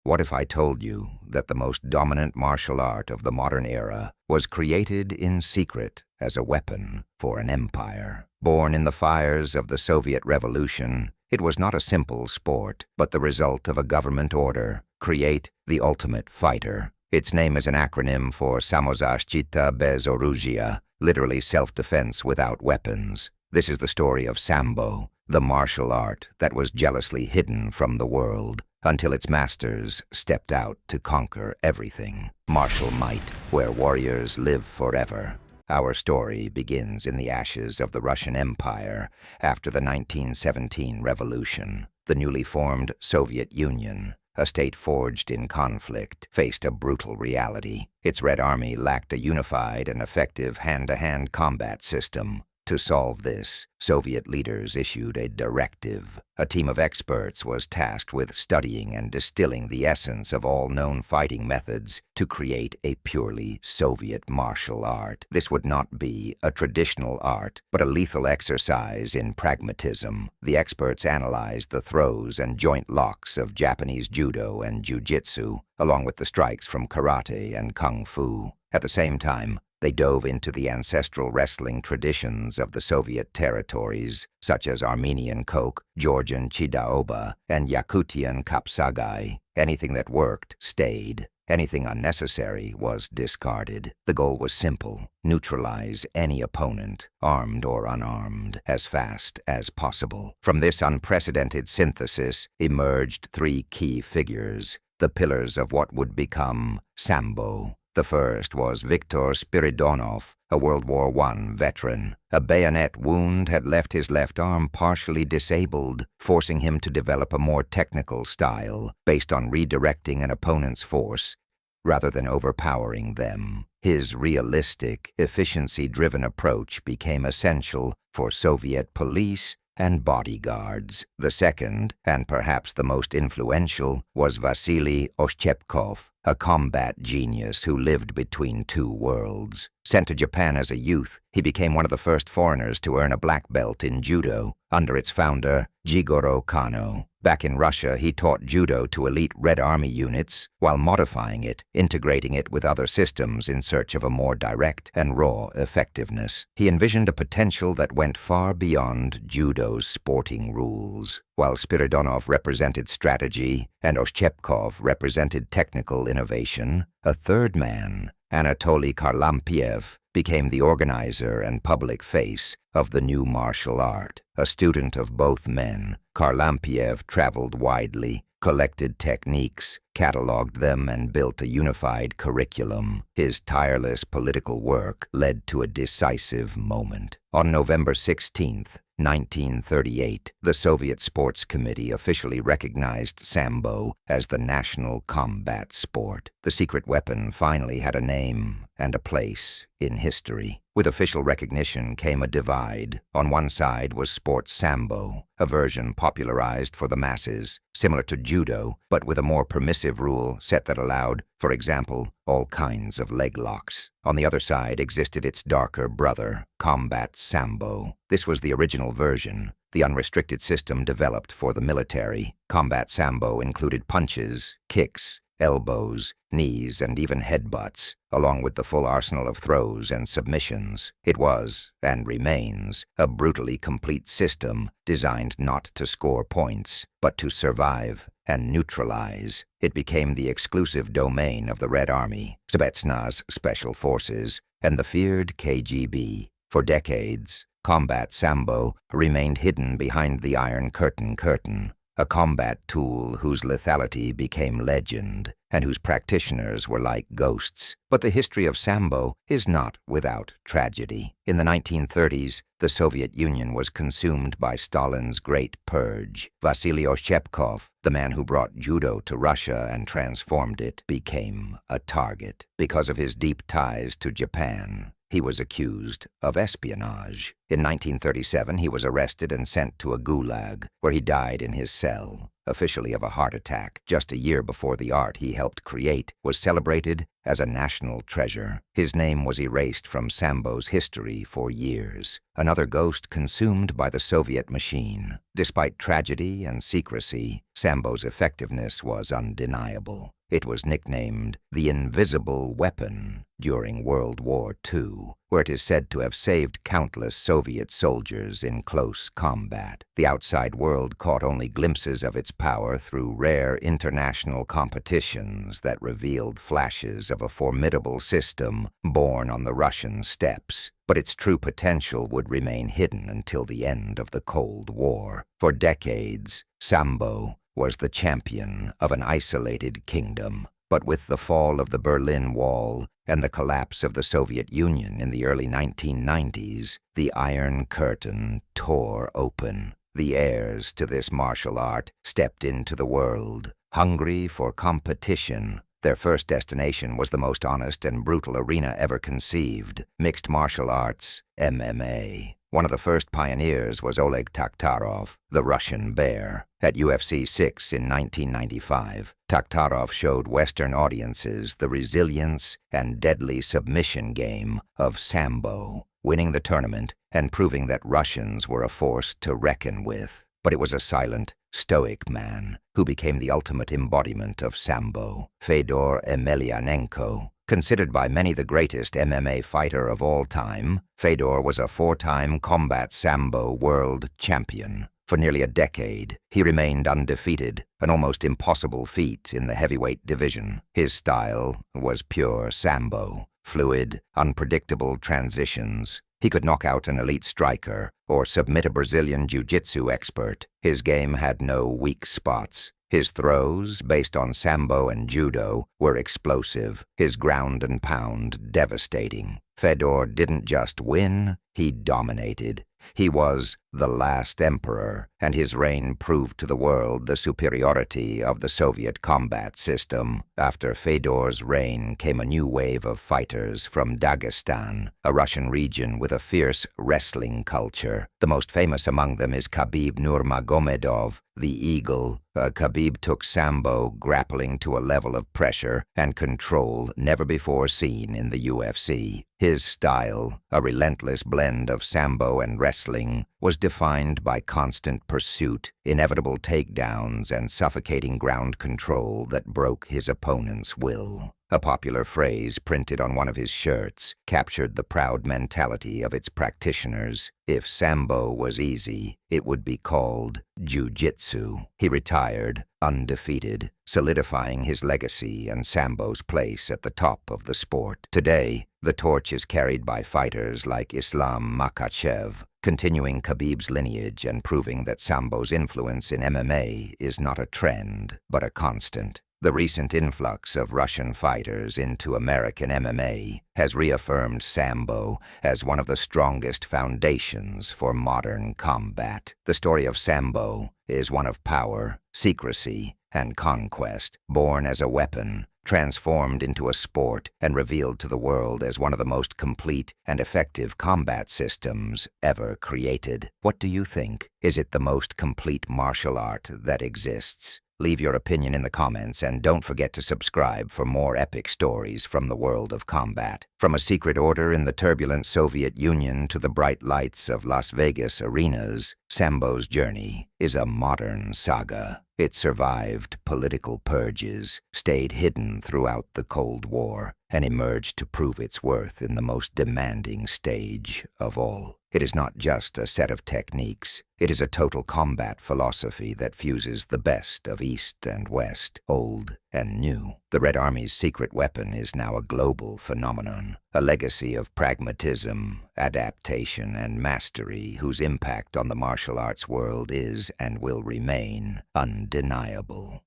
What if I told you that the most dominant martial art of the modern era was created in secret as a weapon for an empire? Born in the fires of the Soviet Revolution, it was not a simple sport, but the result of a government order: create the ultimate fighter. Its name is an acronym for Samozashchita bez oruzhia, literally self-defense without weapons. This is the story of Sambo, the martial art that was jealously hidden from the world until its masters stepped out to conquer everything. Martial might, where warriors live forever. Our story begins in the ashes of the Russian Empire after the 1917 revolution. The newly formed Soviet Union, a state forged in conflict, faced a brutal reality. Its Red Army lacked a unified and effective hand-to-hand combat system. To solve this, Soviet leaders issued a directive. A team of experts was tasked with studying and distilling the essence of all known fighting methods to create a purely Soviet martial art. This would not be a traditional art, but a lethal exercise in pragmatism. The experts analyzed the throws and joint locks of Japanese Judo and Jiu-Jitsu, along with the strikes from karate and kung fu. At the same time, they dove into the ancestral wrestling traditions of the Soviet territories, such as Armenian Kok, Georgian Chidaoba, and Yakutian Kapsagai. Anything that worked stayed. Anything unnecessary was discarded. The goal was simple: neutralize any opponent, armed or unarmed, as fast as possible. From this unprecedented synthesis emerged three key figures, the pillars of what would become Sambo. The first was Viktor Spiridonov, a World War I veteran. A bayonet wound had left his left arm partially disabled, forcing him to develop a more technical style based on redirecting an opponent's force rather than overpowering them. His realistic, efficiency-driven approach became essential for Soviet police and bodyguards. The second, and perhaps the most influential, was Vasily Oshchepkov, a combat genius who lived between two worlds. Sent to Japan as a youth, he became one of the first foreigners to earn a black belt in Judo under its founder, Jigoro Kano. Back in Russia, he taught Judo to elite Red Army units while modifying it, integrating it with other systems in search of a more direct and raw effectiveness. He envisioned a potential that went far beyond Judo's sporting rules. While Spiridonov represented strategy and Oshchepkov represented technical innovation, a third man, Anatoly Kharlampiev, became the organizer and public face of the new martial art. A student of both men, Kharlampiev traveled widely, collected techniques, cataloged them, and built a unified curriculum. His tireless political work led to a decisive moment. On November 16th, 1938, the Soviet Sports Committee officially recognized Sambo as the national combat sport. The secret weapon finally had a name and a place in history. With official recognition came a divide. On one side was Sports Sambo, a version popularized for the masses, similar to Judo, but with a more permissive rule set that allowed, for example, all kinds of leg locks. On the other side existed its darker brother, Combat Sambo. This was the original version, the unrestricted system developed for the military. Combat Sambo included punches, kicks, elbows, knees, and even headbutts, along with the full arsenal of throws and submissions. It was, and remains, a brutally complete system designed not to score points, but to survive and neutralize. It became the exclusive domain of the Red Army, Spetsnaz Special Forces, and the feared KGB. For decades, Combat Sambo remained hidden behind the Iron Curtain, a combat tool whose lethality became legend and whose practitioners were like ghosts. But the history of Sambo is not without tragedy. In the 1930s, the Soviet Union was consumed by Stalin's Great Purge. Vasily Oshchepkov, the man who brought Judo to Russia and transformed it, became a target. Because of his deep ties to Japan, he was accused of espionage. In 1937, he was arrested and sent to a gulag, where he died in his cell. officially of a heart attack just a year before the art he helped create was celebrated as a national treasure. His name was erased from Sambo's history for years, another ghost consumed by the Soviet machine. Despite tragedy and secrecy, Sambo's effectiveness was undeniable. It was nicknamed the Invisible Weapon during World War II, where it is said to have saved countless Soviet soldiers in close combat. The outside world caught only glimpses of its power through rare international competitions that revealed flashes of a formidable system born on the Russian steppes. But its true potential would remain hidden until the end of the Cold War. For decades, Sambo was the champion of an isolated kingdom. But with the fall of the Berlin Wall and the collapse of the Soviet Union in the early 1990s, the Iron Curtain tore open. The heirs to this martial art stepped into the world, hungry for competition. Their first destination was the most honest and brutal arena ever conceived, mixed martial arts, MMA. One of the first pioneers was Oleg Takhtarov, the Russian Bear. At UFC 6 in 1995, Takhtarov showed Western audiences the resilience and deadly submission game of Sambo, winning the tournament and proving that Russians were a force to reckon with. But it was a silent, stoic man who became the ultimate embodiment of Sambo, Fedor Emelianenko. Considered by many the greatest MMA fighter of all time, Fedor was a four-time combat Sambo world champion. For nearly a decade, he remained undefeated, an almost impossible feat in the heavyweight division. His style was pure Sambo, fluid, unpredictable transitions. He could knock out an elite striker or submit a Brazilian Jiu-Jitsu expert. His game had no weak spots. His throws, based on Sambo and Judo, were explosive, his ground and pound devastating. Fedor didn't just win, he dominated. He was the last emperor, and his reign proved to the world the superiority of the Soviet combat system. After Fedor's reign came a new wave of fighters from Dagestan, a Russian region with a fierce wrestling culture. The most famous among them is Khabib Nurmagomedov, the Eagle. Khabib took Sambo grappling to a level of pressure and control never before seen in the UFC. His style, a relentless blend of Sambo and wrestling, was defined by constant pursuit, inevitable takedowns, and suffocating ground control that broke his opponent's will. A popular phrase printed on one of his shirts captured the proud mentality of its practitioners. If Sambo was easy, it would be called Jiu-Jitsu. He retired, undefeated, solidifying his legacy and Sambo's place at the top of the sport. Today, the torch is carried by fighters like Islam Makhachev, continuing Khabib's lineage and proving that Sambo's influence in MMA is not a trend, but a constant. The recent influx of Russian fighters into American MMA has reaffirmed Sambo as one of the strongest foundations for modern combat. The story of Sambo is one of power, secrecy, and conquest, born as a weapon, transformed into a sport, and revealed to the world as one of the most complete and effective combat systems ever created. What do you think? Is it the most complete martial art that exists? Leave your opinion in the comments, and don't forget to subscribe for more epic stories from the world of combat. From a secret order in the turbulent Soviet Union to the bright lights of Las Vegas arenas, Sambo's journey is a modern saga. It survived political purges, stayed hidden throughout the Cold War, and emerged to prove its worth in the most demanding stage of all. It is not just a set of techniques. It is a total combat philosophy that fuses the best of East and West, old and new. The Red Army's secret weapon is now a global phenomenon, a legacy of pragmatism, adaptation, and mastery whose impact on the martial arts world is and will remain undeniable.